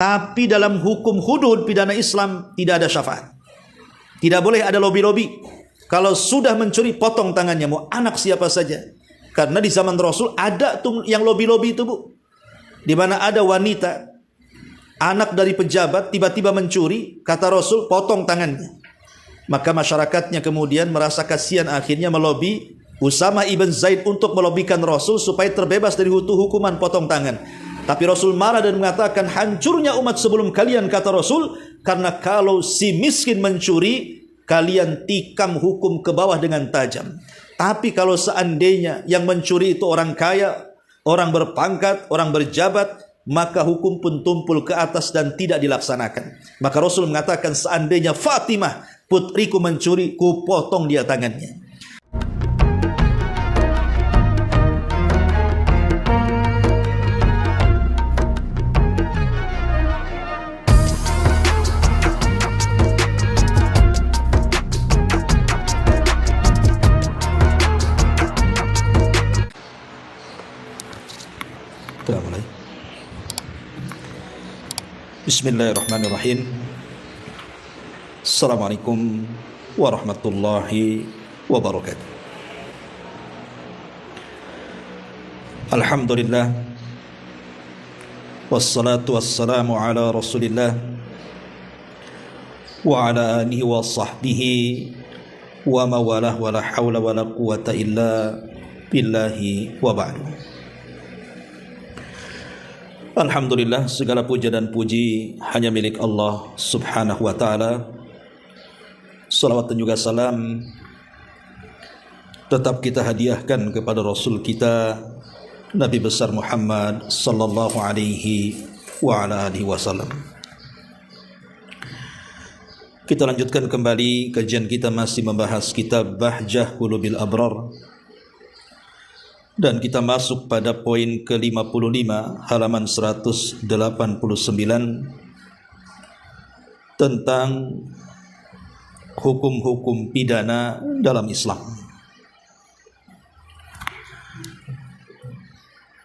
Tapi dalam hukum hudud pidana Islam tidak ada syafaat. Tidak boleh ada lobi-lobi. Kalau sudah mencuri, potong tangannya, mau anak siapa saja. Karena di zaman Rasul ada tuh yang lobi-lobi itu, Bu. Di mana ada wanita, anak dari pejabat tiba-tiba mencuri, kata Rasul, potong tangannya. Maka masyarakatnya kemudian merasa kasihan, akhirnya melobi Usama ibn Zaid untuk melobikan Rasul supaya terbebas dari hukuman potong tangan. Tapi Rasul marah dan mengatakan, hancurnya umat sebelum kalian, kata Rasul, karena kalau si miskin mencuri, kalian tikam hukum ke bawah dengan tajam. Tapi kalau seandainya yang mencuri itu orang kaya, orang berpangkat, orang berjabat, maka hukum pun tumpul ke atas dan tidak dilaksanakan. Maka Rasul mengatakan, seandainya Fatimah putriku mencuri, ku potong dia tangannya. Bismillahirrahmanirrahim. Assalamualaikum warahmatullahi wabarakatuh. Alhamdulillah, wassalatu wassalamu ala Rasulillah wa ala alihi wa sahbihi wa mawalah, wa la hawla wa la quwata illa billahi wa ba'du. Alhamdulillah, segala puja dan puji hanya milik Allah subhanahu wa ta'ala. Salawat dan juga salam tetap kita hadiahkan kepada Rasul kita, Nabi besar Muhammad sallallahu alaihi wa ala alihi wasallam. Kita lanjutkan kembali kajian kita, masih membahas kitab Bahjah Qulubil Abrar. Dan kita masuk pada poin ke-55 halaman 189 tentang hukum-hukum pidana dalam Islam.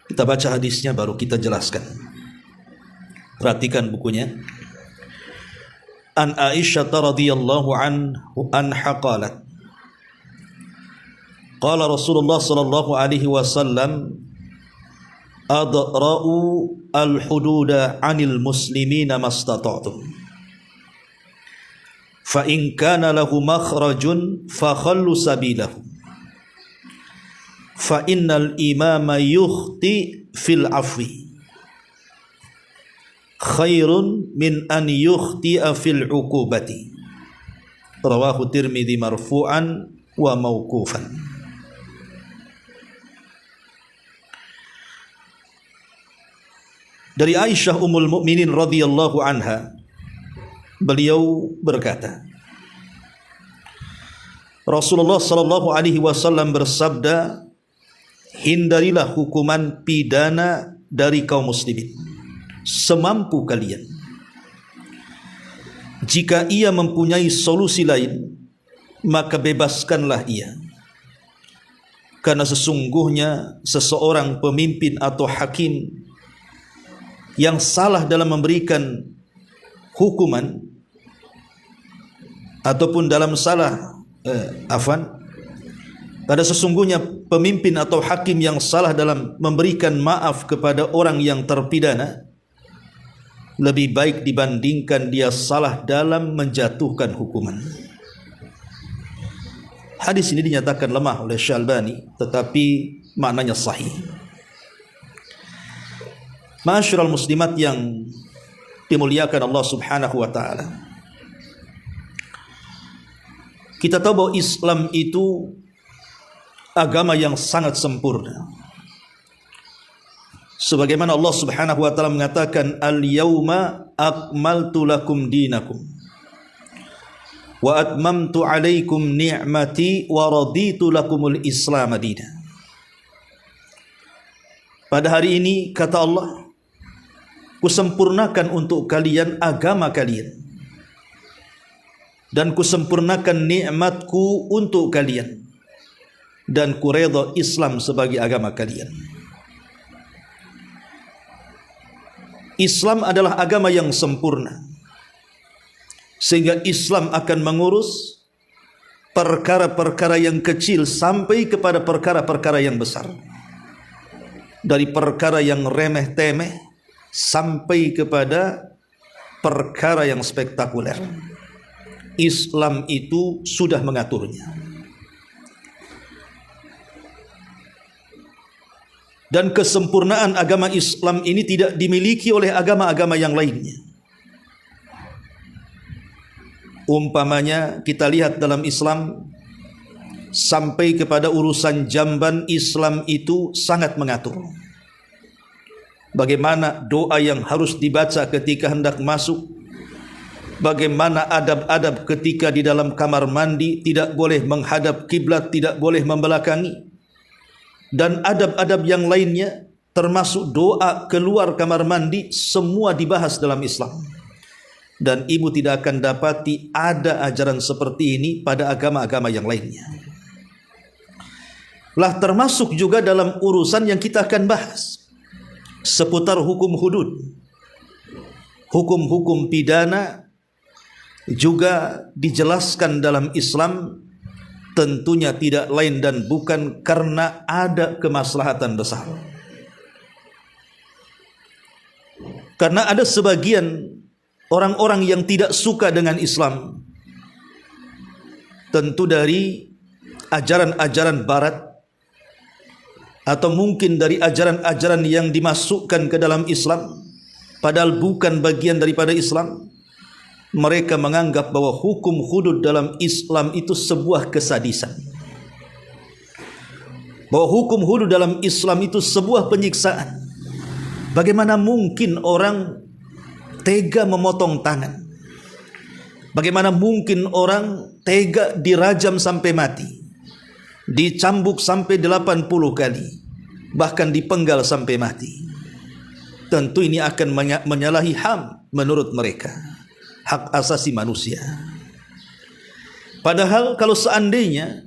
Kita baca hadisnya baru kita jelaskan. Perhatikan bukunya. An Aisyah radhiyallahu anha qalat, qala Rasulullah sallallahu alaihi wasallam, adra'u al-hududa 'anil muslimina mastata'tum, fa in kana lahu makhrajun fa khallu sabilahu, fa innal imama yukhti fil afwi khairun min an yukhti'a fil 'uqubati. Rawahu Tirmidzi marfu'an wa mauqufan. Dari Aisyah Ummul Mukminin radhiyallahu anha, beliau berkata, Rasulullah sallallahu alaihi wasallam bersabda, hindarilah hukuman pidana dari kaum muslimin semampu kalian. Jika ia mempunyai solusi lain, maka bebaskanlah ia. Karena sesungguhnya seseorang pemimpin atau hakim yang salah dalam memberikan hukuman ataupun dalam pada sesungguhnya pemimpin atau hakim yang salah dalam memberikan maaf kepada orang yang terpidana lebih baik dibandingkan dia salah dalam menjatuhkan hukuman. Hadis ini dinyatakan lemah oleh Syalbani, tetapi maknanya sahih. Ma'asyiral muslimat yang dimuliakan Allah subhanahu wa ta'ala, kita tahu bahwa Islam itu agama yang sangat sempurna. Sebagaimana Allah subhanahu wa ta'ala mengatakan, al-yawma akmaltu lakum dinakum wa atmamtu alaikum ni'mati wa raditu lakumul islam madina. Pada hari ini, kata Allah, kusempurnakan untuk kalian agama kalian, dan kusempurnakan nikmatku untuk kalian, dan kuredha Islam sebagai agama kalian. Islam adalah agama yang sempurna, sehingga Islam akan mengurus perkara-perkara yang kecil sampai kepada perkara-perkara yang besar, dari perkara yang remeh-temeh sampai kepada perkara yang spektakuler. Islam itu sudah mengaturnya. Dan kesempurnaan agama Islam ini tidak dimiliki oleh agama-agama yang lainnya. Umpamanya kita lihat dalam Islam, sampai kepada urusan jamban, Islam itu sangat mengatur. Bagaimana doa yang harus dibaca ketika hendak masuk, bagaimana adab-adab ketika di dalam kamar mandi, tidak boleh menghadap kiblat, tidak boleh membelakangi, dan adab-adab yang lainnya, termasuk doa keluar kamar mandi, semua dibahas dalam Islam. Dan ibu tidak akan dapati ada ajaran seperti ini pada agama-agama yang lainnya. Lah termasuk juga dalam urusan yang kita akan bahas seputar hukum hudud, hukum-hukum pidana juga dijelaskan dalam Islam. Tentunya tidak lain dan bukan karena ada kemaslahatan besar. Karena ada sebagian orang-orang yang tidak suka dengan Islam, tentu dari ajaran-ajaran barat, atau mungkin dari ajaran-ajaran yang dimasukkan ke dalam Islam, padahal bukan bagian daripada Islam. Mereka menganggap bahwa hukum hudud dalam Islam itu sebuah kesadisan, bahwa hukum hudud dalam Islam itu sebuah penyiksaan. Bagaimana mungkin orang tega memotong tangan? Bagaimana mungkin orang tega dirajam sampai mati, dicambuk sampai 80 kali, bahkan dipenggal sampai mati? Tentu ini akan menyalahi HAM menurut mereka, hak asasi manusia. Padahal kalau seandainya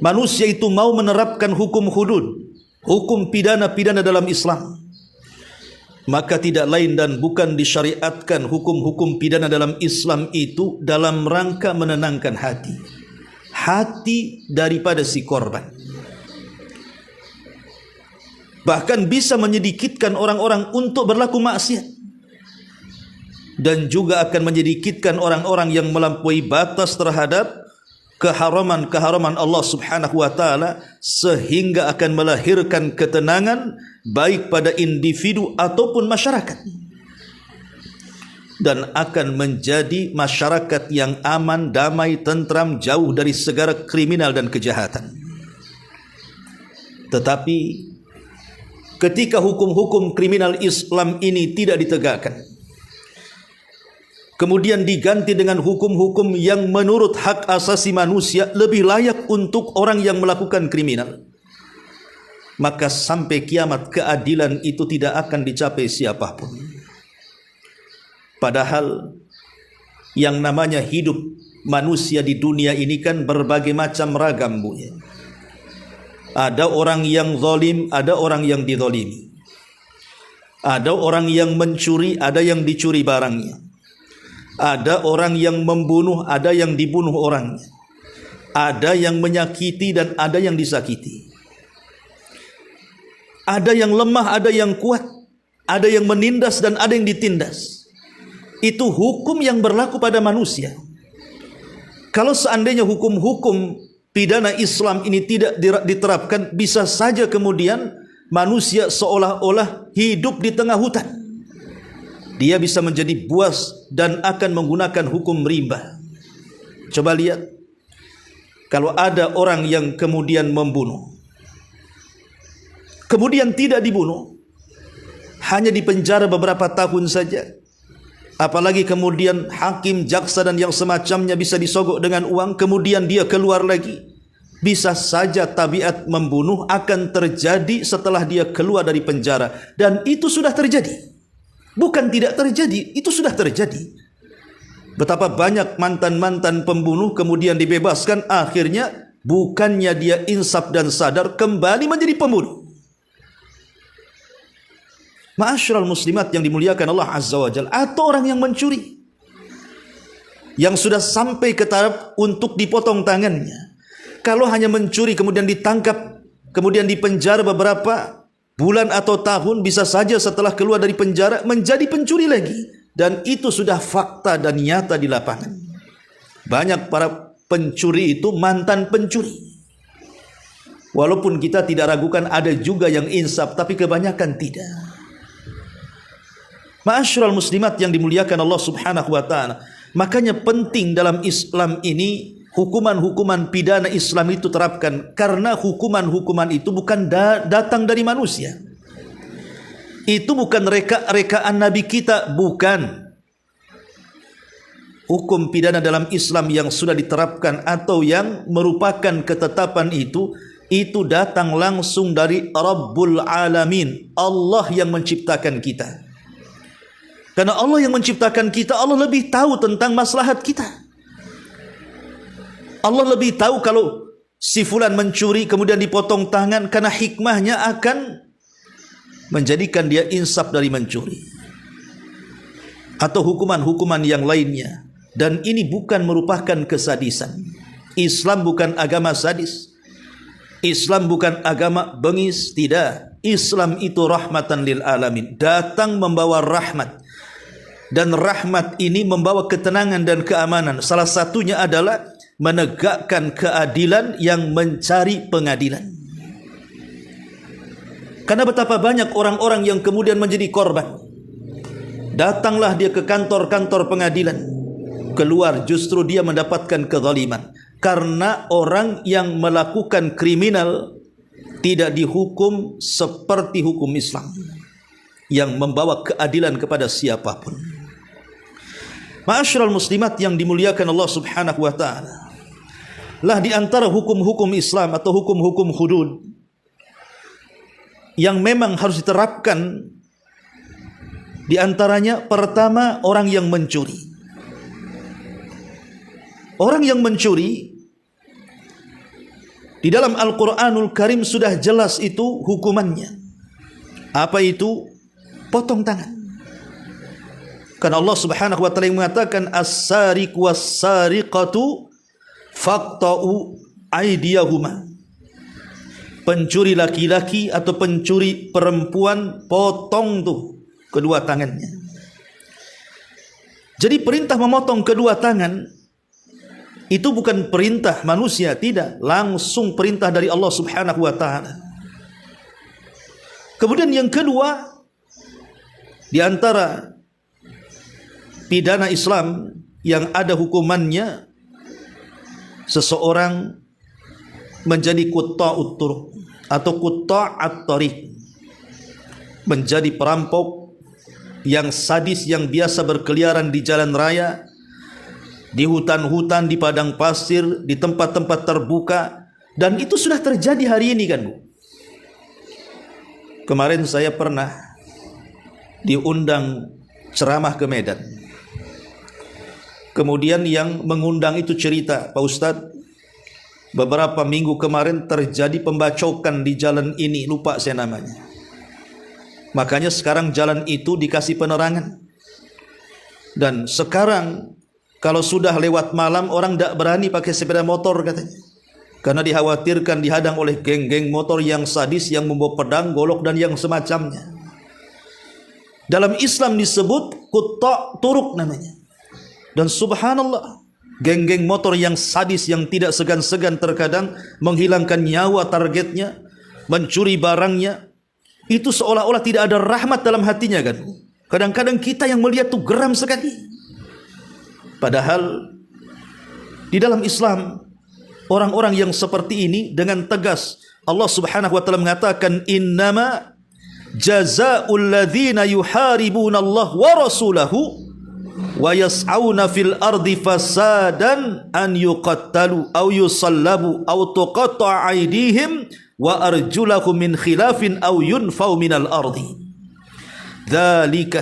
manusia itu mau menerapkan hukum hudud, hukum pidana-pidana dalam Islam, maka tidak lain dan bukan disyariatkan hukum-hukum pidana dalam Islam itu dalam rangka menenangkan hati daripada si korban. Bahkan bisa menyedikitkan orang-orang untuk berlaku maksiat, dan juga akan menyedikitkan orang-orang yang melampaui batas terhadap keharaman-keharaman Allah Subhanahu wa taala, sehingga akan melahirkan ketenangan baik pada individu ataupun masyarakat, dan akan menjadi masyarakat yang aman, damai, tentram, jauh dari segala kriminal dan kejahatan. Tetapi ketika hukum-hukum kriminal Islam ini tidak ditegakkan, kemudian diganti dengan hukum-hukum yang menurut hak asasi manusia lebih layak untuk orang yang melakukan kriminal, maka sampai kiamat keadilan itu tidak akan dicapai siapapun. Padahal yang namanya hidup manusia di dunia ini kan berbagai macam ragam, Bu. Ada orang yang zalim, ada orang yang dizalimi. Ada orang yang mencuri, ada yang dicuri barangnya. Ada orang yang membunuh, ada yang dibunuh orangnya. Ada yang menyakiti dan ada yang disakiti. Ada yang lemah, ada yang kuat. Ada yang menindas dan ada yang ditindas. Itu hukum yang berlaku pada manusia. Kalau seandainya hukum-hukum pidana Islam ini tidak diterapkan, bisa saja kemudian manusia seolah-olah hidup di tengah hutan. Dia bisa menjadi buas dan akan menggunakan hukum rimba. Coba lihat, kalau ada orang yang kemudian membunuh, kemudian tidak dibunuh, hanya dipenjara beberapa tahun saja, apalagi kemudian hakim, jaksa dan yang semacamnya bisa disogok dengan uang, kemudian dia keluar lagi, bisa saja tabiat membunuh akan terjadi setelah dia keluar dari penjara. Dan itu sudah terjadi. Bukan tidak terjadi, itu sudah terjadi. Betapa banyak mantan-mantan pembunuh kemudian dibebaskan, akhirnya bukannya dia insaf dan sadar, kembali menjadi pembunuh. Ma'asyiral muslimat yang dimuliakan Allah Azza wa Jalla, atau orang yang mencuri, yang sudah sampai ke taraf untuk dipotong tangannya. Kalau hanya mencuri kemudian ditangkap, kemudian dipenjara beberapa bulan atau tahun, bisa saja setelah keluar dari penjara menjadi pencuri lagi. Dan itu sudah fakta dan nyata di lapangan. Banyak para pencuri itu mantan pencuri. Walaupun kita tidak ragukan ada juga yang insaf, tapi kebanyakan tidak. Ma'asyiral muslimat yang dimuliakan Allah Subhanahu wa taala, makanya penting dalam Islam ini hukuman-hukuman pidana Islam itu terapkan, karena hukuman-hukuman itu bukan datang dari manusia. Itu bukan reka-rekaan Nabi kita, bukan. Hukum pidana dalam Islam yang sudah diterapkan atau yang merupakan ketetapan itu datang langsung dari Rabbul Alamin, Allah yang menciptakan kita. Karena Allah yang menciptakan kita, Allah lebih tahu tentang maslahat kita. Allah lebih tahu kalau si fulan mencuri kemudian dipotong tangan, karena hikmahnya akan menjadikan dia insaf dari mencuri. Atau hukuman-hukuman yang lainnya. Dan ini bukan merupakan kesadisan. Islam bukan agama sadis. Islam bukan agama bengis, tidak. Islam itu rahmatan lil alamin, datang membawa rahmat. Dan rahmat ini membawa ketenangan dan keamanan. Salah satunya adalah menegakkan keadilan yang mencari pengadilan. Karena betapa banyak orang-orang yang kemudian menjadi korban. Datanglah dia ke kantor-kantor pengadilan, keluar justru dia mendapatkan kezaliman. Karena orang yang melakukan kriminal tidak dihukum seperti hukum Islam, yang membawa keadilan kepada siapapun. Ma'asyiral muslimat yang dimuliakan Allah Subhanahu wa taala, lah di antara hukum-hukum Islam atau hukum-hukum hudud yang memang harus diterapkan, di antaranya pertama, orang yang mencuri. Orang yang mencuri di dalam Al-Qur'anul Karim sudah jelas itu hukumannya. Apa itu? Potong tangan. Karena Allah Subhanahu wa taala yang mengatakan as-sariqu was-sariqatu faqta'u aydiyahuma. Pencuri laki-laki atau pencuri perempuan, potong tuh kedua tangannya. Jadi perintah memotong kedua tangan itu bukan perintah manusia, tidak, langsung perintah dari Allah Subhanahu wa taala. Kemudian yang kedua, di antara pidana Islam yang ada hukumannya, seseorang menjadi qutta'ut turuq atau qutta'at thariq, menjadi perampok yang sadis, yang biasa berkeliaran di jalan raya, di hutan-hutan, di padang pasir, di tempat-tempat terbuka. Dan itu sudah terjadi hari ini kan, Bu. Kemarin saya pernah diundang ceramah ke Medan. Kemudian yang mengundang itu cerita, Pak Ustadz, beberapa minggu kemarin terjadi pembacokan di jalan ini, lupa saya namanya. Makanya sekarang jalan itu dikasih penerangan. Dan sekarang kalau sudah lewat malam, orang tidak berani pakai sepeda motor katanya. Karena dikhawatirkan dihadang oleh geng-geng motor yang sadis, yang membawa pedang, golok, dan yang semacamnya. Dalam Islam disebut qutta' turuq namanya. Dan subhanallah, geng-geng motor yang sadis, yang tidak segan-segan terkadang menghilangkan nyawa targetnya, mencuri barangnya, itu seolah-olah tidak ada rahmat dalam hatinya kan. Kadang-kadang kita yang melihat tuh geram sekali. Padahal di dalam Islam, orang-orang yang seperti ini dengan tegas Allah Subhanahu wa taala mengatakan, innama jazaa'ul ladzina yuharibuna Allah wa rasulahu wa yas'auna fil ardi fasadan an yuqattalu aw yusallabu aw tuqatta'a aydihim wa arjulahum min khilafin aw yunfau minal ardi dzalika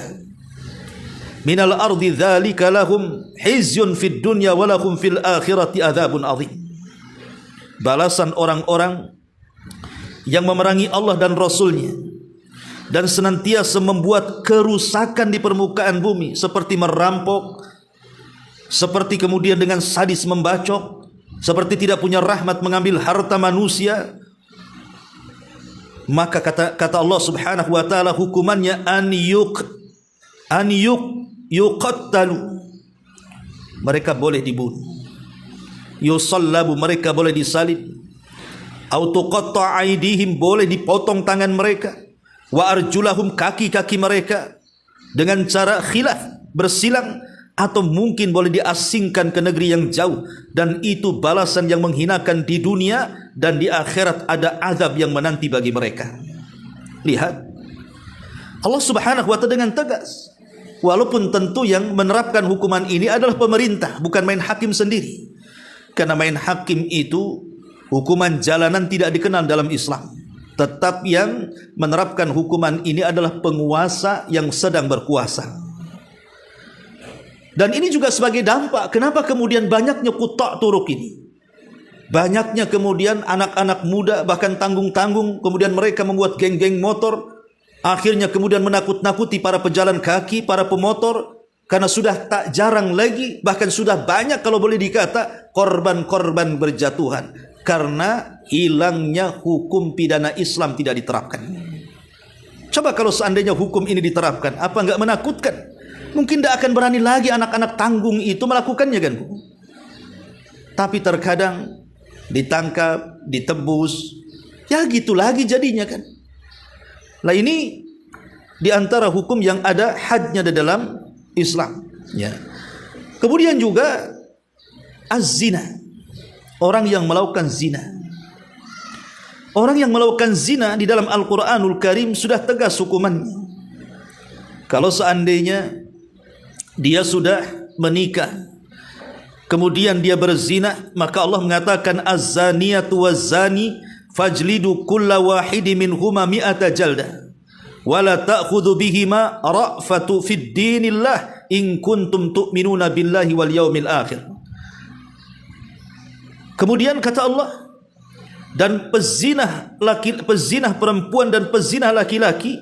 minal ardi dzalika lahum hizyun fid dunya wa lahum fil akhirati adzabun adzim. Balasan orang-orang yang memerangi Allah dan Rasulnya, dan senantiasa membuat kerusakan di permukaan bumi, seperti merampok, seperti kemudian dengan sadis membacok, seperti tidak punya rahmat mengambil harta manusia, maka kata Allah Subhanahu wa taala, hukumannya an yuqattalu, mereka boleh dibunuh, yusallabu, mereka boleh disalib, au tuqatta aydihim, boleh dipotong tangan mereka, wa arjulahum, kaki-kaki mereka dengan cara khilaf, bersilang, atau mungkin boleh diasingkan ke negeri yang jauh, dan itu balasan yang menghinakan di dunia, dan di akhirat ada azab yang menanti bagi mereka. Lihat Allah Subhanahu wa ta'ala dengan tegas, walaupun tentu yang menerapkan hukuman ini adalah pemerintah, bukan main hakim sendiri. Karena main hakim itu hukuman jalanan tidak dikenal dalam Islam. Tetap yang menerapkan hukuman ini adalah penguasa yang sedang berkuasa. Dan ini juga sebagai dampak kenapa kemudian banyaknya quta' turuq ini. Banyaknya kemudian anak-anak muda, bahkan tanggung-tanggung, kemudian mereka membuat geng-geng motor, akhirnya kemudian menakut-nakuti para pejalan kaki, para pemotor, karena sudah tak jarang lagi, bahkan sudah banyak kalau boleh dikata, korban-korban berjatuhan karena hilangnya hukum pidana Islam tidak diterapkan. Coba kalau seandainya hukum ini diterapkan, apa enggak menakutkan? Mungkin tidak akan berani lagi anak-anak tanggung itu melakukannya, kan? Tapi terkadang ditangkap, ditebus, ya gitu lagi jadinya, kan? Lah ini di antara hukum yang ada hadnya di dalam Islam, ya. Kemudian juga az-zina, orang yang melakukan zina. Orang yang melakukan zina di dalam Al-Quranul Karim sudah tegas hukumannya. Kalau seandainya dia sudah menikah, kemudian dia berzina, maka Allah mengatakan az-zaniyatu waz-zani fajlidu kulla wahidi minhuma mi'ata jaldah wala ta'khudhu bihima ra'fatu fid dinillah in kuntum tu'minuna billahi wal yaumil akhir. Kemudian kata Allah, dan pezinah perempuan dan pezinah laki-laki,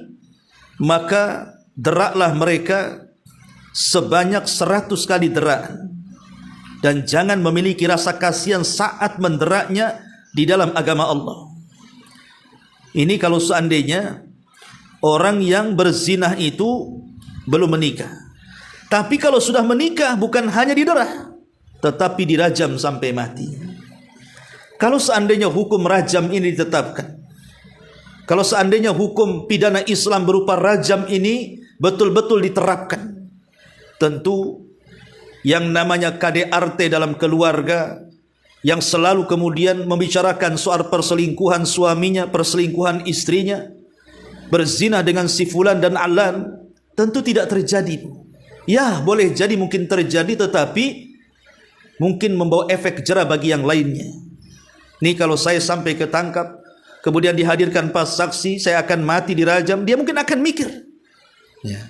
maka deraklah mereka sebanyak 100 kali deraan, dan jangan memiliki rasa kasihan saat menderaknya di dalam agama Allah. Ini kalau seandainya orang yang berzinah itu belum menikah. Tapi kalau sudah menikah, bukan hanya diderah, tetapi dirajam sampai mati. Kalau seandainya hukum rajam ini ditetapkan, kalau seandainya hukum pidana Islam berupa rajam ini betul-betul diterapkan, tentu yang namanya KDRT dalam keluarga, yang selalu kemudian membicarakan soal perselingkuhan suaminya, perselingkuhan istrinya, berzina dengan si fulan dan alan, tentu tidak terjadi. Ya, boleh jadi mungkin terjadi, tetapi mungkin membawa efek jera bagi yang lainnya. Nih, kalau saya sampai ketangkap, kemudian dihadirkan pas saksi, saya akan mati dirajam, dia mungkin akan mikir, ya.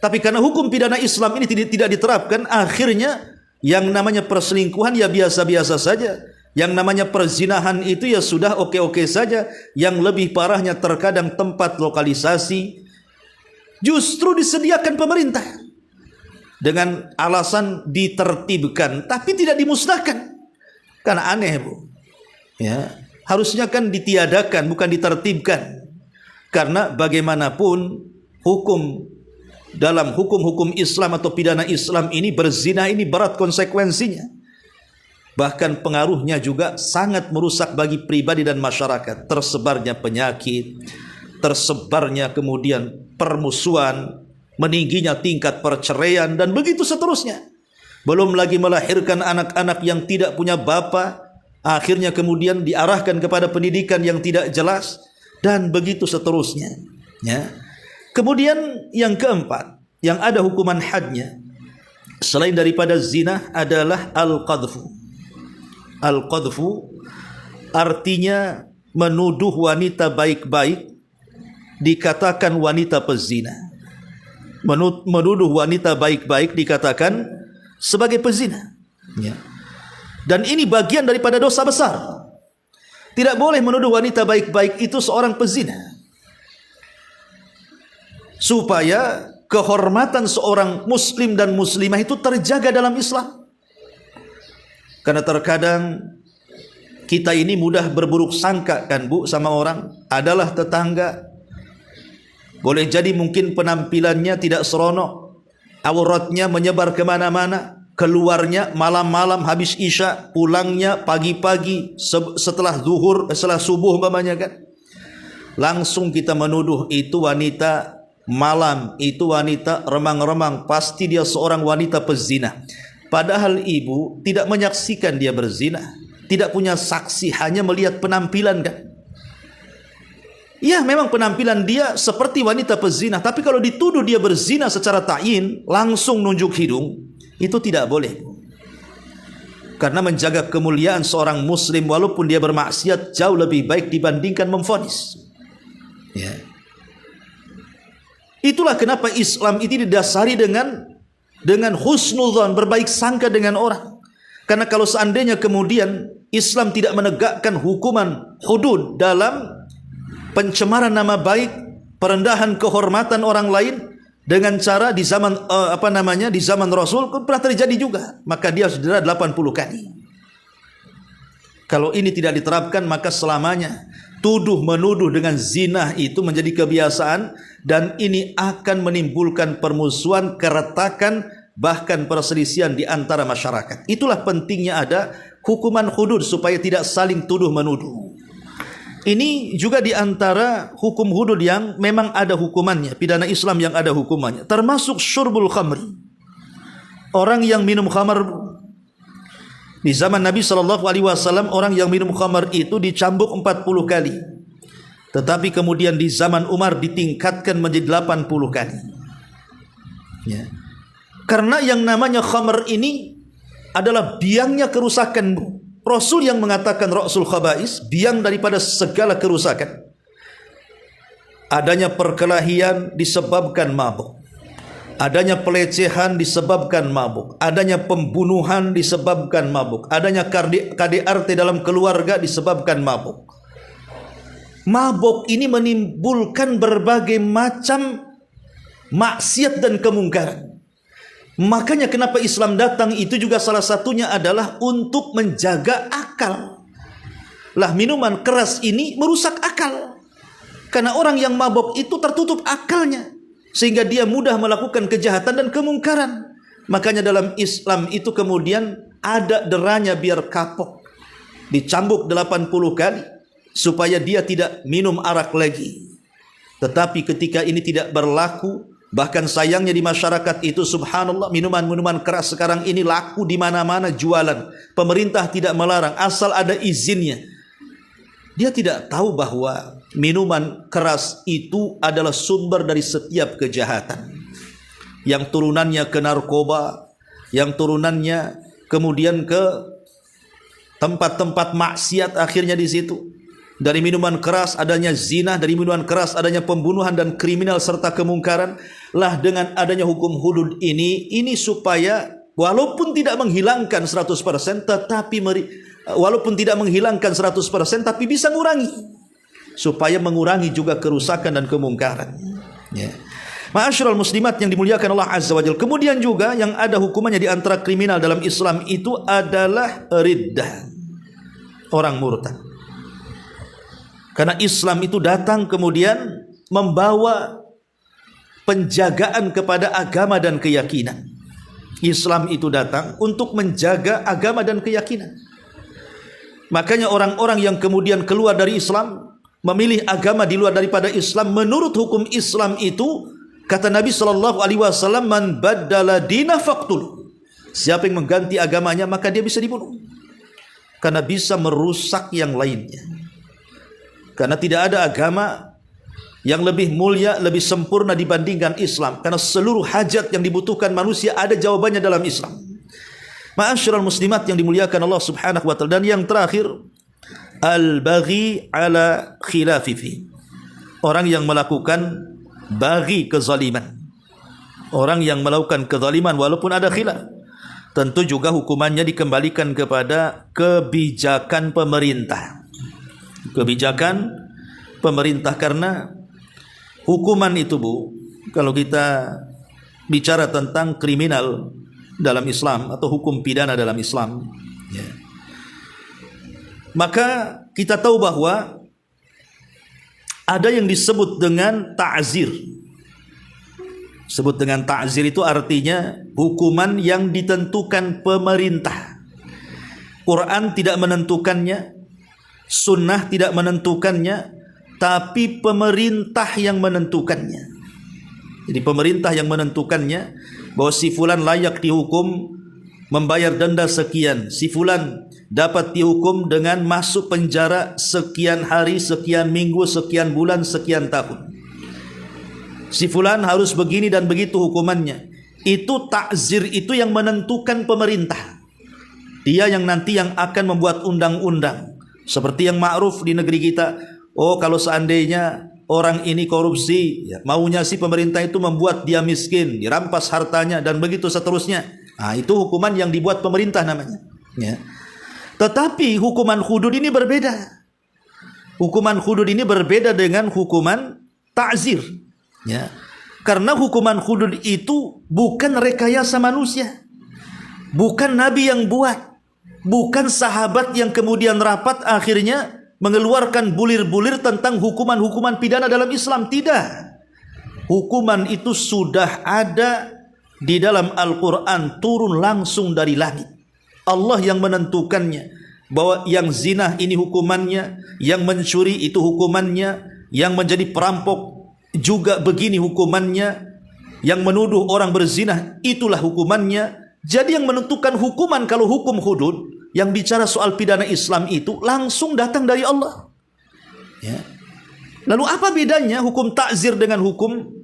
Tapi karena hukum pidana Islam ini tidak diterapkan, akhirnya yang namanya perselingkuhan ya biasa-biasa saja. Yang namanya perzinahan itu ya sudah oke-oke saja. Yang lebih parahnya terkadang tempat lokalisasi justru disediakan pemerintah dengan alasan ditertibkan, tapi tidak dimusnahkan. Karena aneh, Bu. Ya, harusnya kan ditiadakan, bukan ditertibkan. Karena bagaimanapun dalam hukum-hukum Islam atau pidana Islam ini, berzina ini berat konsekuensinya. Bahkan pengaruhnya juga sangat merusak bagi pribadi dan masyarakat. Tersebarnya penyakit, tersebarnya kemudian permusuhan, meningginya tingkat perceraian, dan begitu seterusnya. Belum lagi melahirkan anak-anak yang tidak punya bapa, akhirnya kemudian diarahkan kepada pendidikan yang tidak jelas, dan begitu seterusnya, ya. Kemudian yang keempat, yang ada hukuman hadnya selain daripada zina adalah al-qadhfu. Al-qadhfu artinya menuduh wanita baik-baik dikatakan wanita pezina. Menuduh wanita baik-baik dikatakan sebagai pezina, ya. Dan ini bagian daripada dosa besar. Tidak boleh menuduh wanita baik-baik itu seorang pezina. supaya kehormatan seorang muslim dan muslimah itu terjaga dalam Islam. Karena terkadang kita ini mudah berburuk sangka kan Bu sama orang, adalah tetangga. Boleh jadi mungkin penampilannya tidak seronok, auratnya menyebar kemana-mana, keluarnya malam-malam habis isya, pulangnya pagi-pagi setelah zuhur, setelah subuh umpamanya kan. Langsung kita menuduh itu wanita malam, itu wanita remang-remang, pasti dia seorang wanita pezina. Padahal ibu tidak menyaksikan dia berzina, tidak punya saksi, hanya melihat penampilan kan. Ya memang penampilan dia seperti wanita pezina, tapi kalau dituduh dia berzina secara ta'yin, langsung nunjuk hidung, itu tidak boleh. Karena menjaga kemuliaan seorang muslim walaupun dia bermaksiat jauh lebih baik dibandingkan memvonis. Ya. Itulah kenapa Islam itu didasari dengan husnudzon, berbaik sangka dengan orang. Karena kalau seandainya kemudian Islam tidak menegakkan hukuman hudud dalam pencemaran nama baik, perendahan kehormatan orang lain dengan cara di zaman di zaman Rasul pernah terjadi juga, maka dia harus didera 80 kali. Kalau ini tidak diterapkan, maka selamanya tuduh menuduh dengan zina itu menjadi kebiasaan, dan ini akan menimbulkan permusuhan, keretakan, bahkan perselisihan di antara masyarakat. Itulah pentingnya ada hukuman hudud supaya tidak saling tuduh menuduh. Ini juga di antara hukum hudud yang memang ada hukumannya, pidana Islam yang ada hukumannya, termasuk syurbul khamri. Orang yang minum khamar di zaman Nabi SAW, orang yang minum khamar itu dicambuk 40 kali. Tetapi kemudian di zaman Umar ditingkatkan menjadi 80 kali. Ya. Karena yang namanya khamar ini adalah biangnya kerusakan. Rasul yang mengatakan ra'sul khaba'is, biang daripada segala kerusakan. Adanya perkelahian disebabkan mabuk. Adanya pelecehan disebabkan mabuk. Adanya pembunuhan disebabkan mabuk. Adanya KDRT dalam keluarga disebabkan mabuk. Mabuk ini menimbulkan berbagai macam maksiat dan kemungkaran. Makanya kenapa Islam datang itu juga salah satunya adalah untuk menjaga akal. Lah minuman keras ini merusak akal. Karena orang yang mabuk itu tertutup akalnya, sehingga dia mudah melakukan kejahatan dan kemungkaran. Makanya dalam Islam itu kemudian ada deranya biar kapok. Dicambuk 80 kali supaya dia tidak minum arak lagi. Tetapi ketika ini tidak berlaku, bahkan sayangnya di masyarakat itu subhanallah, minuman-minuman keras sekarang ini laku di mana-mana, jualan. Pemerintah tidak melarang asal ada izinnya. Dia tidak tahu bahwa minuman keras itu adalah sumber dari setiap kejahatan. Yang turunannya ke narkoba, yang turunannya kemudian ke tempat-tempat maksiat, akhirnya di situ. Dari minuman keras adanya zina, dari minuman keras adanya pembunuhan dan kriminal serta kemungkaran. Lah dengan adanya hukum hudud ini supaya walaupun tidak menghilangkan 100%, tetapi walaupun tidak menghilangkan 100%, tapi bisa mengurangi, supaya mengurangi juga kerusakan dan kemungkaran. Ya. Ma'asyiral muslimat yang dimuliakan Allah Azza wa Jalla. Kemudian juga yang ada hukumannya di antara kriminal dalam Islam itu adalah riddah, orang murtad. Karena Islam itu datang kemudian membawa penjagaan kepada agama dan keyakinan. Islam itu datang untuk menjaga agama dan keyakinan. Makanya orang-orang yang kemudian keluar dari Islam, memilih agama di luar daripada Islam, menurut hukum Islam itu, kata Nabi SAW, man baddala dina faqtul. Siapa yang mengganti agamanya, maka dia bisa dibunuh. Karena bisa merusak yang lainnya. Karena tidak ada agama yang lebih mulia, lebih sempurna dibandingkan Islam. Karena seluruh hajat yang dibutuhkan manusia ada jawabannya dalam Islam. Ma'asyiral muslimat yang dimuliakan Allah Subhanahu wa taala. Dan yang terakhir, al-baghi ala khilafihi. Orang yang melakukan baghi, kezaliman. Orang yang melakukan kezaliman walaupun ada khilaf. Tentu juga hukumannya dikembalikan kepada kebijakan pemerintah. Kebijakan pemerintah, karena hukuman itu Bu, kalau kita bicara tentang kriminal dalam Islam atau hukum pidana dalam Islam, ya, maka kita tahu bahwa ada yang disebut dengan ta'zir. Sebut dengan ta'zir itu artinya hukuman yang ditentukan pemerintah. Quran tidak menentukannya, sunnah tidak menentukannya, tapi pemerintah yang menentukannya. Jadi pemerintah yang menentukannya bahwa si fulan layak dihukum membayar denda sekian, si fulan dapat dihukum dengan masuk penjara sekian hari, sekian minggu, sekian bulan, sekian tahun. Si fulan harus begini dan begitu hukumannya. Itu ta'zir, itu yang menentukan pemerintah. Dia yang nanti yang akan membuat undang-undang. Seperti yang ma'ruf di negeri kita. Oh, kalau seandainya orang ini korupsi, ya, maunya si pemerintah itu membuat dia miskin, dirampas hartanya dan begitu seterusnya. Nah, itu hukuman yang dibuat pemerintah namanya. Ya. Tetapi hukuman hudud ini berbeda. Hukuman hudud ini berbeda dengan hukuman ta'zir. Ya. Karena hukuman hudud itu bukan rekayasa manusia. Bukan Nabi yang buat. Bukan sahabat yang kemudian rapat akhirnya mengeluarkan bulir-bulir tentang hukuman-hukuman pidana dalam Islam. Tidak. Hukuman itu sudah ada di dalam Al-Quran, turun langsung dari langit. Allah yang menentukannya, bahwa yang zina ini hukumannya, yang mencuri itu hukumannya, yang menjadi perampok juga begini hukumannya, yang menuduh orang berzina itulah hukumannya. Jadi yang menentukan hukuman kalau hukum hudud, yang bicara soal pidana Islam itu langsung datang dari Allah. Ya. Lalu apa bedanya hukum ta'zir dengan hukum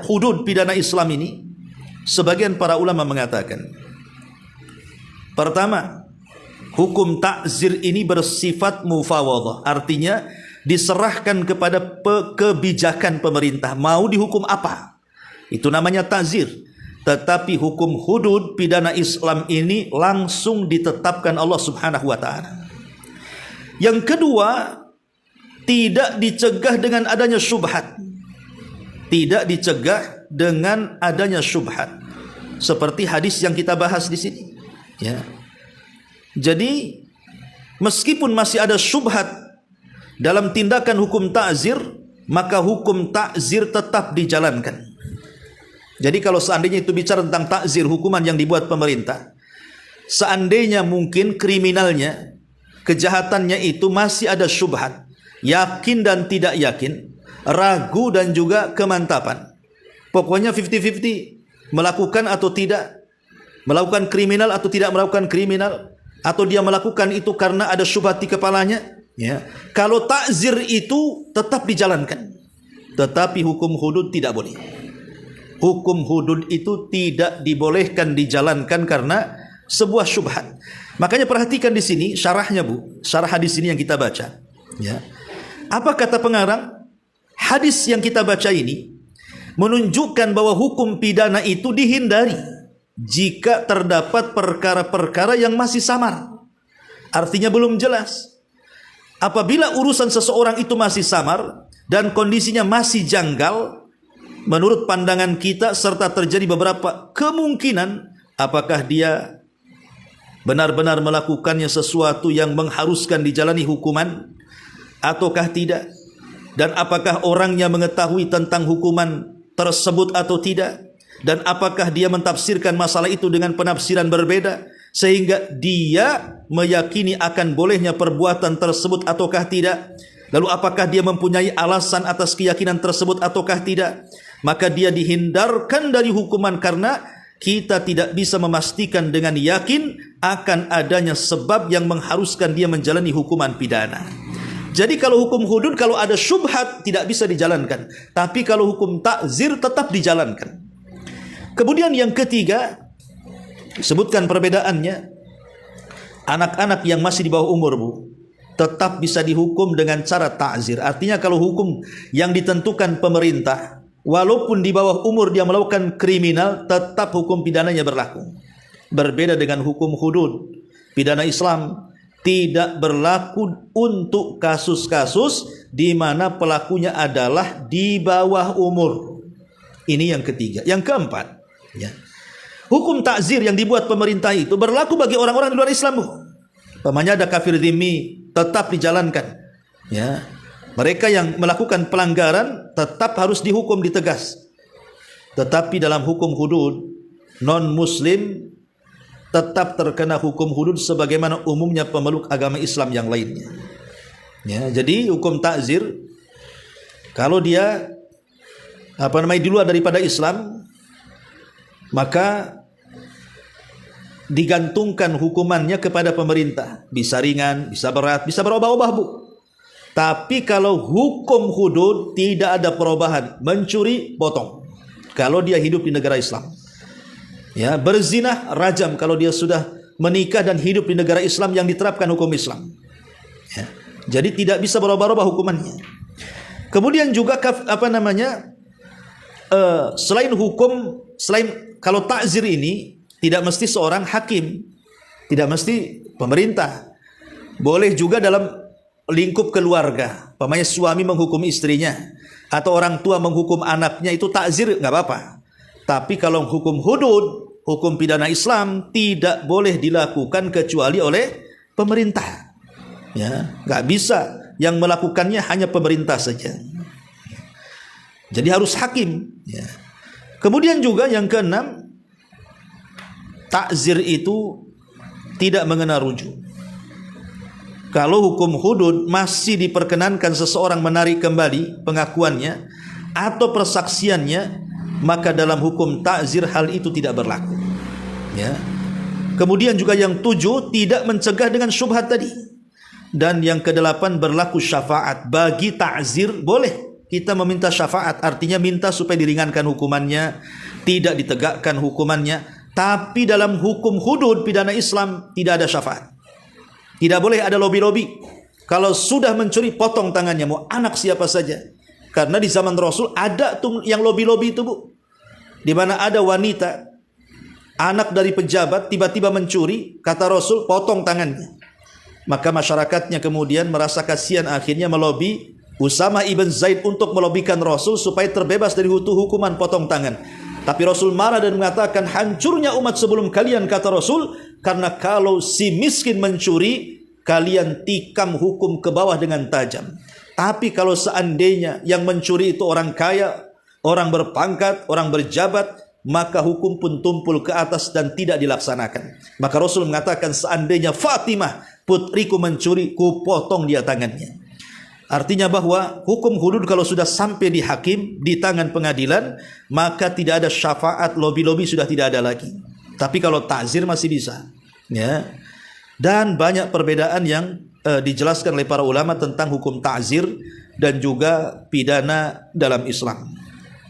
hudud pidana Islam ini? Sebagian para ulama mengatakan, pertama, hukum ta'zir ini bersifat mufawadah, artinya diserahkan kepada kebijakan pemerintah, mau dihukum apa, itu namanya ta'zir. Tetapi hukum hudud pidana Islam ini langsung ditetapkan Allah Subhanahu wa taala. Yang kedua, tidak dicegah dengan adanya syubhat. Tidak dicegah dengan adanya syubhat. Seperti hadis yang kita bahas di sini. Ya. Jadi, meskipun masih ada syubhat dalam tindakan hukum ta'zir, maka hukum ta'zir tetap dijalankan. Jadi kalau seandainya itu bicara tentang ta'zir, hukuman yang dibuat pemerintah, seandainya mungkin kriminalnya, kejahatannya itu masih ada syubhat, yakin dan tidak yakin, ragu dan juga kemantapan. Pokoknya 50-50, melakukan atau tidak, melakukan kriminal atau tidak melakukan kriminal, atau dia melakukan itu karena ada syubhat di kepalanya. Ya. Kalau ta'zir itu tetap dijalankan, tetapi hukum hudud tidak boleh. Hukum hudud itu tidak dibolehkan dijalankan karena sebuah syubhat. Makanya perhatikan di sini syarahnya, Bu. Syarah hadis ini yang kita baca. Ya. Apa kata pengarang? Hadis yang kita baca ini menunjukkan bahwa hukum pidana itu dihindari jika terdapat perkara-perkara yang masih samar. Artinya belum jelas. Apabila urusan seseorang itu masih samar dan kondisinya masih janggal, menurut pandangan kita, serta terjadi beberapa kemungkinan, apakah dia benar-benar melakukannya sesuatu yang mengharuskan dijalani hukuman ataukah tidak, dan apakah orangnya mengetahui tentang hukuman tersebut atau tidak, dan apakah dia mentafsirkan masalah itu dengan penafsiran berbeda sehingga dia meyakini akan bolehnya perbuatan tersebut ataukah tidak. Lalu apakah dia mempunyai alasan atas keyakinan tersebut ataukah tidak? Maka dia dihindarkan dari hukuman karena kita tidak bisa memastikan dengan yakin akan adanya sebab yang mengharuskan dia menjalani hukuman pidana. Jadi kalau hukum hudud, kalau ada syubhat tidak bisa dijalankan. Tapi kalau hukum ta'zir tetap dijalankan. Kemudian yang ketiga, sebutkan perbedaannya. Anak-anak yang masih di bawah umur, Bu, tetap bisa dihukum dengan cara ta'zir. Artinya kalau hukum yang ditentukan pemerintah, walaupun di bawah umur dia melakukan kriminal, tetap hukum pidananya berlaku. Berbeda dengan hukum hudud pidana Islam, tidak berlaku untuk kasus-kasus di mana pelakunya adalah di bawah umur. Ini yang ketiga. Yang keempat, ya, hukum takzir yang dibuat pemerintah itu berlaku bagi orang-orang di luar Islam. Umpamanya ada kafir dhimmi, tetap dijalankan. Ya, mereka yang melakukan pelanggaran tetap harus dihukum, ditegas. Tetapi dalam hukum hudud, non-muslim tetap terkena hukum hudud sebagaimana umumnya pemeluk agama Islam yang lainnya. Ya, jadi hukum takzir kalau dia di luar daripada Islam, maka digantungkan hukumannya kepada pemerintah. Bisa ringan, bisa berat, bisa berubah-ubah, Bu. Tapi kalau hukum hudud tidak ada perubahan, mencuri potong kalau dia hidup di negara Islam. Ya, berzina rajam kalau dia sudah menikah dan hidup di negara Islam yang diterapkan hukum Islam. Ya, jadi tidak bisa berubah-ubah hukumannya. Kemudian juga selain kalau takzir ini tidak mesti seorang hakim, tidak mesti pemerintah. Boleh juga dalam lingkup keluarga. Umpamanya suami menghukum istrinya atau orang tua menghukum anaknya, itu takzir nggak apa-apa. Tapi kalau hukum hudud, hukum pidana Islam tidak boleh dilakukan kecuali oleh pemerintah. Ya, nggak bisa, yang melakukannya hanya pemerintah saja. Jadi harus hakim. Ya. Kemudian juga yang keenam, takzir itu tidak mengenal rujuk. Kalau hukum hudud masih diperkenankan seseorang menarik kembali pengakuannya atau persaksiannya, maka dalam hukum takzir hal itu tidak berlaku. Ya. Kemudian juga yang tujuh, tidak mencegah dengan syubhat tadi. Dan yang kedelapan, berlaku syafaat. Bagi takzir boleh kita meminta syafaat, artinya minta supaya diringankan hukumannya, tidak ditegakkan hukumannya. Tapi dalam hukum hudud pidana Islam tidak ada syafaat. Tidak boleh ada lobi-lobi. Kalau sudah mencuri, potong tangannya, mau anak siapa saja. Karena di zaman Rasul ada tuh yang lobi-lobi itu, Bu. Di mana ada wanita, anak dari pejabat, tiba-tiba mencuri, kata Rasul, potong tangannya. Maka masyarakatnya kemudian merasa kasihan, akhirnya melobi Usama ibn Zaid untuk melobikan Rasul supaya terbebas dari hukuman potong tangan. Tapi Rasul marah dan mengatakan, hancurnya umat sebelum kalian, kata Rasul, karena kalau si miskin mencuri, kalian tikam hukum ke bawah dengan tajam. Tapi kalau seandainya yang mencuri itu orang kaya, orang berpangkat, orang berjabat, maka hukum pun tumpul ke atas dan tidak dilaksanakan. Maka Rasul mengatakan, seandainya Fatimah putriku mencuri, ku potong dia tangannya. Artinya bahwa hukum hudud kalau sudah sampai di hakim, di tangan pengadilan, maka tidak ada syafaat, lobi-lobi sudah tidak ada lagi. Tapi kalau takzir masih bisa. Ya. Dan banyak perbedaan yang dijelaskan oleh para ulama tentang hukum takzir dan juga pidana dalam Islam.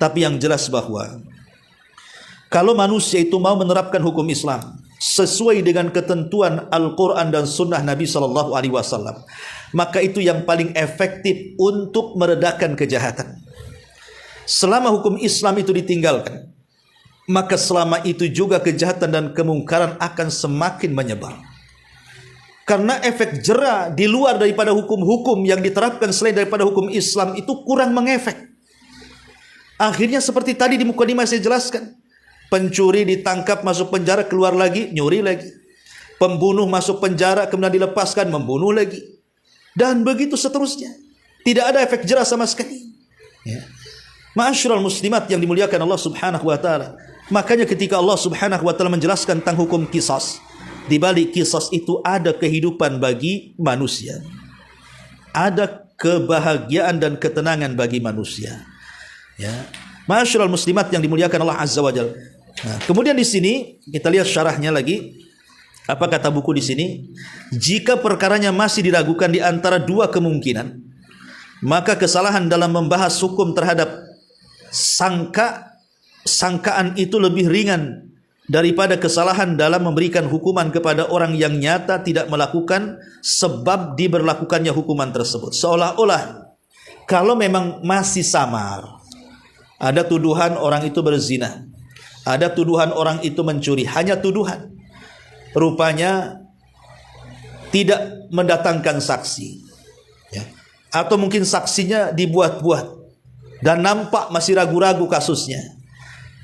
Tapi yang jelas bahwa kalau manusia itu mau menerapkan hukum Islam sesuai dengan ketentuan Al-Quran dan Sunnah Nabi SAW, maka itu yang paling efektif untuk meredakan kejahatan. Selama hukum Islam itu ditinggalkan, maka selama itu juga kejahatan dan kemungkaran akan semakin menyebar. Karena efek jera di luar daripada hukum-hukum yang diterapkan selain daripada hukum Islam itu kurang mengefek. Akhirnya seperti tadi di mukadimah saya jelaskan, pencuri ditangkap masuk penjara, keluar lagi nyuri lagi. Pembunuh masuk penjara kemudian dilepaskan, membunuh lagi. Dan begitu seterusnya. Tidak ada efek jera sama sekali. Ya. Ma'asyiral muslimat yang dimuliakan Allah Subhanahu wa taala. Makanya ketika Allah Subhanahu wa taala menjelaskan tentang hukum qisas, di balik qisas itu ada kehidupan bagi manusia. Ada kebahagiaan dan ketenangan bagi manusia. Ya. Ma'asyiral muslimat yang dimuliakan Allah Azza wa Jalla. Nah, kemudian di sini kita lihat syarahnya lagi. Apa kata buku di sini? Jika perkaranya masih diragukan di antara dua kemungkinan, maka kesalahan dalam membahas hukum terhadap sangkaan itu lebih ringan daripada kesalahan dalam memberikan hukuman kepada orang yang nyata tidak melakukan sebab diberlakukannya hukuman tersebut. Seolah-olah kalau memang masih samar, ada tuduhan orang itu berzina, ada tuduhan orang itu mencuri, hanya tuduhan. Rupanya tidak mendatangkan saksi, ya, atau mungkin saksinya dibuat-buat dan nampak masih ragu-ragu kasusnya,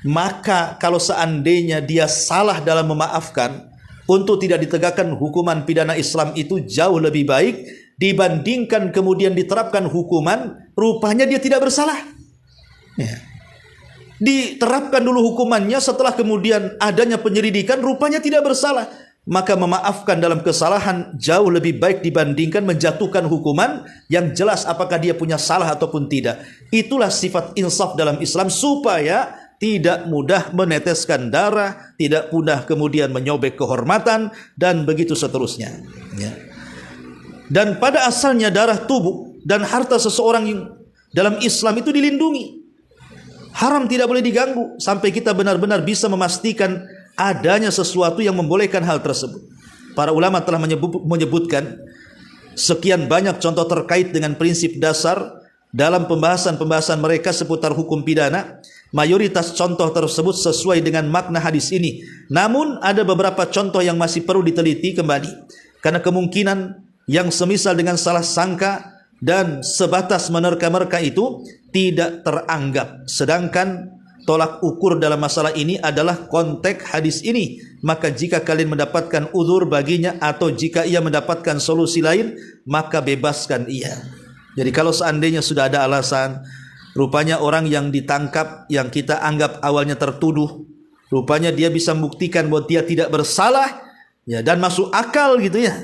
maka kalau seandainya dia salah dalam memaafkan, untuk tidak ditegakkan hukuman pidana Islam itu jauh lebih baik dibandingkan kemudian diterapkan hukuman rupanya dia tidak bersalah, ya. Diterapkan dulu hukumannya, setelah kemudian adanya penyelidikan rupanya tidak bersalah, maka memaafkan dalam kesalahan jauh lebih baik dibandingkan menjatuhkan hukuman yang jelas apakah dia punya salah ataupun tidak. Itulah sifat insaf dalam Islam, supaya tidak mudah meneteskan darah, tidak mudah kemudian menyobek kehormatan, dan begitu seterusnya, ya. Dan pada asalnya darah tubuh dan harta seseorang yang dalam Islam itu dilindungi. Haram tidak boleh diganggu sampai kita benar-benar bisa memastikan adanya sesuatu yang membolehkan hal tersebut. Para ulama telah menyebutkan sekian banyak contoh terkait dengan prinsip dasar dalam pembahasan-pembahasan mereka seputar hukum pidana. Mayoritas contoh tersebut sesuai dengan makna hadis ini. Namun ada beberapa contoh yang masih perlu diteliti kembali, karena kemungkinan yang semisal dengan salah sangka dan sebatas menerka-nerka itu tidak teranggap. Sedangkan tolak ukur dalam masalah ini adalah konteks hadis ini. Maka jika kalian mendapatkan uzur baginya, atau jika ia mendapatkan solusi lain, maka bebaskan ia. Jadi kalau seandainya sudah ada alasan, rupanya orang yang ditangkap yang kita anggap awalnya tertuduh, rupanya dia bisa membuktikan bahwa dia tidak bersalah, ya, dan masuk akal gitu ya,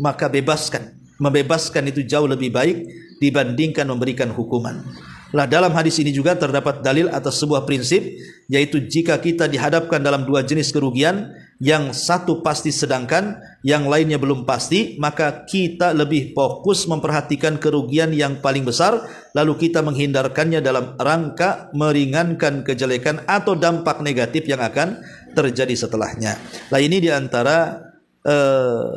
maka bebaskan. Membebaskan itu jauh lebih baik dibandingkan memberikan hukuman. Lah dalam hadis ini juga terdapat dalil atas sebuah prinsip, yaitu jika kita dihadapkan dalam dua jenis kerugian, yang satu pasti sedangkan yang lainnya belum pasti, maka kita lebih fokus memperhatikan kerugian yang paling besar, lalu kita menghindarkannya dalam rangka meringankan kejelekan atau dampak negatif yang akan terjadi setelahnya. Lah ini diantara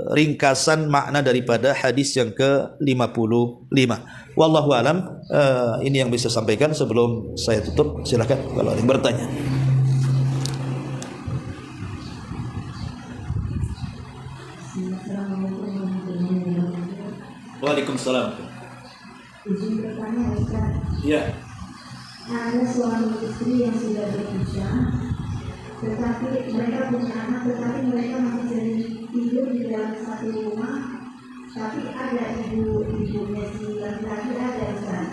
ringkasan makna daripada hadis yang ke-55. Wallahu alam, ini yang bisa sampaikan. Sebelum saya tutup, silakan kalau ada yang bertanya. Waalaikumsalam. Izin bertanya, Ustaz. Ya. Ada suami istri yang sudah bekerja, tetapi mereka punya anak, tetapi mereka masih sering tidur di dalam satu rumah. Tapi ada ibunya si laki-laki ada, Ustaz.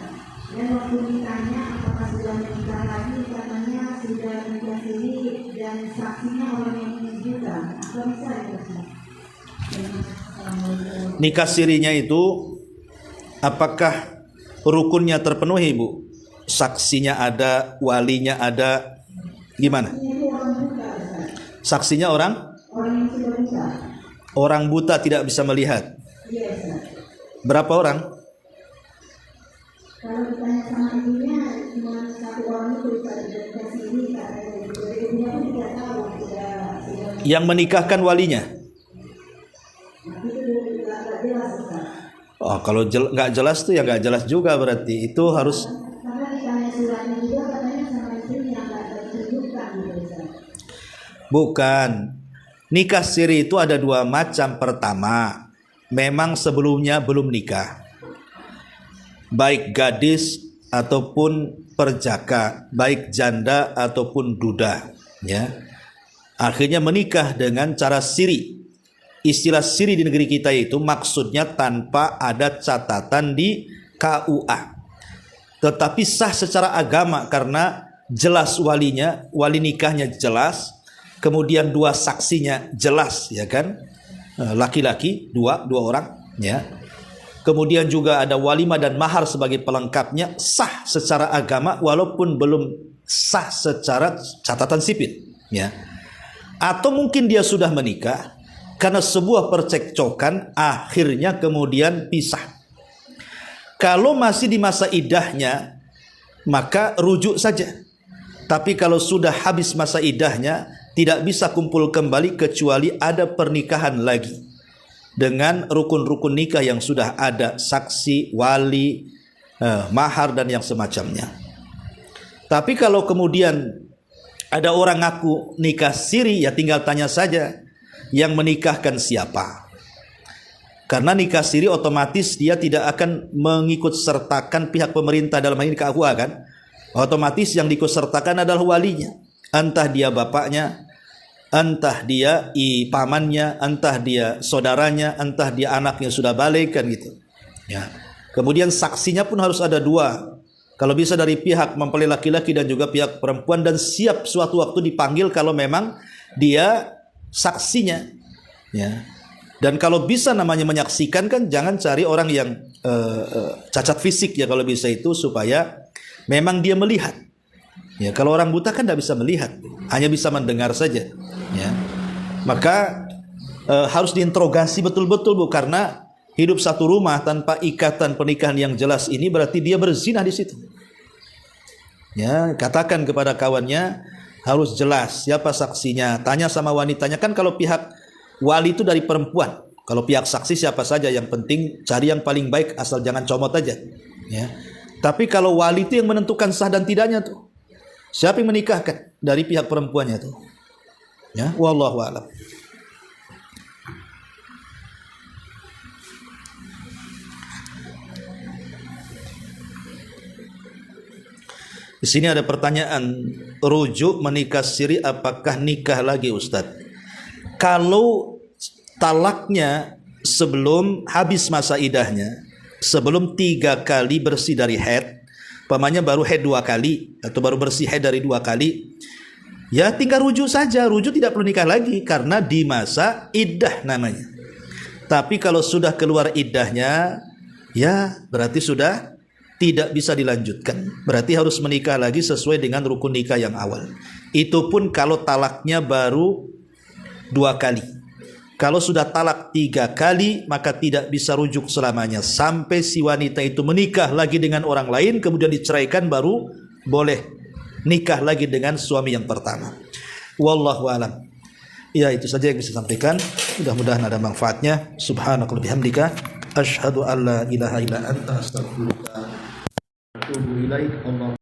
Dan waktu ditanya apakah sudah menikah lagi, katanya sudah menikah sendiri dan saksinya orang yang ini juga. Apa bisa ya, Ustaz? Nikah sirinya itu apakah rukunnya terpenuhi, Bu? Saksinya ada, walinya ada, gimana? Saksinya orang buta tidak bisa melihat. Berapa orang? Kalau ditanya sama ibunya, cuma satu orang itu dikasih ini, ibunya pun tidak tahu. Yang menikahkan walinya? Oh, kalau nggak jelas tuh ya nggak jelas juga, berarti itu harus. Bukan. Nikah siri itu ada dua macam. Pertama, memang sebelumnya belum nikah, baik gadis ataupun perjaka, baik janda ataupun duda, ya. Akhirnya menikah dengan cara siri. Istilah siri di negeri kita itu maksudnya tanpa ada catatan di KUA, tetapi sah secara agama karena jelas walinya, wali nikahnya jelas, kemudian dua saksinya jelas, ya kan, laki-laki dua orang, ya. Kemudian juga ada walimah dan mahar sebagai pelengkapnya, sah secara agama walaupun belum sah secara catatan sipil, ya. Atau mungkin dia sudah menikah, karena sebuah percekcokan akhirnya kemudian pisah. Kalau masih di masa idahnya, maka rujuk saja. Tapi kalau sudah habis masa idahnya, tidak bisa kumpul kembali kecuali ada pernikahan lagi dengan rukun-rukun nikah yang sudah ada, saksi, wali, mahar dan yang semacamnya. Tapi kalau kemudian ada orang ngaku nikah siri, ya tinggal tanya saja yang menikahkan siapa. Karena nikah siri otomatis dia tidak akan mengikut sertakan pihak pemerintah, dalam hal ini KUA kan. Otomatis yang diikut sertakan adalah walinya. Entah dia bapaknya, entah dia pamannya, entah dia saudaranya, entah dia anaknya sudah balik kan gitu. Ya. Kemudian saksinya pun harus ada dua. Kalau bisa dari pihak mempelai laki-laki dan juga pihak perempuan, dan siap suatu waktu dipanggil kalau memang dia saksinya. Ya. Dan kalau bisa namanya menyaksikan kan jangan cari orang yang cacat fisik ya kalau bisa itu, supaya memang dia melihat. Ya, kalau orang buta kan tidak bisa melihat, hanya bisa mendengar saja. Ya. Maka harus diinterogasi betul-betul Bu, karena hidup satu rumah tanpa ikatan pernikahan yang jelas ini berarti dia berzina di situ. Ya, katakan kepada kawannya harus jelas siapa saksinya, tanya sama wanitanya. Kan kalau pihak wali itu dari perempuan, kalau pihak saksi siapa saja, yang penting cari yang paling baik asal jangan comot aja. Ya. Tapi kalau wali itu yang menentukan sah dan tidaknya tuh, siapa yang menikahkan dari pihak perempuannya tuh. Ya, wallahu a'lam. Di sini ada pertanyaan, rujuk menikah siri apakah nikah lagi Ustadz? Kalau talaknya sebelum habis masa idahnya, sebelum 3 kali bersih dari haid, pamannya baru haid 2 kali atau baru bersih haid dari 2 kali, ya tinggal rujuk saja. Rujuk tidak perlu nikah lagi karena di masa iddah namanya. Tapi kalau sudah keluar iddahnya, ya berarti sudah tidak bisa dilanjutkan. Berarti harus menikah lagi sesuai dengan rukun nikah yang awal. Itu pun kalau talaknya baru 2 kali. Kalau sudah talak 3 kali, maka tidak bisa rujuk selamanya sampai si wanita itu menikah lagi dengan orang lain, kemudian diceraikan, baru boleh nikah lagi dengan suami yang pertama. Wallahu alam. Ya, itu saja yang bisa sampaikan. Mudah-mudahan ada manfaatnya. Subhanakallahumma bihamdika asyhadu an la ilaha illa anta astaghfiruka wa atubu ilaik.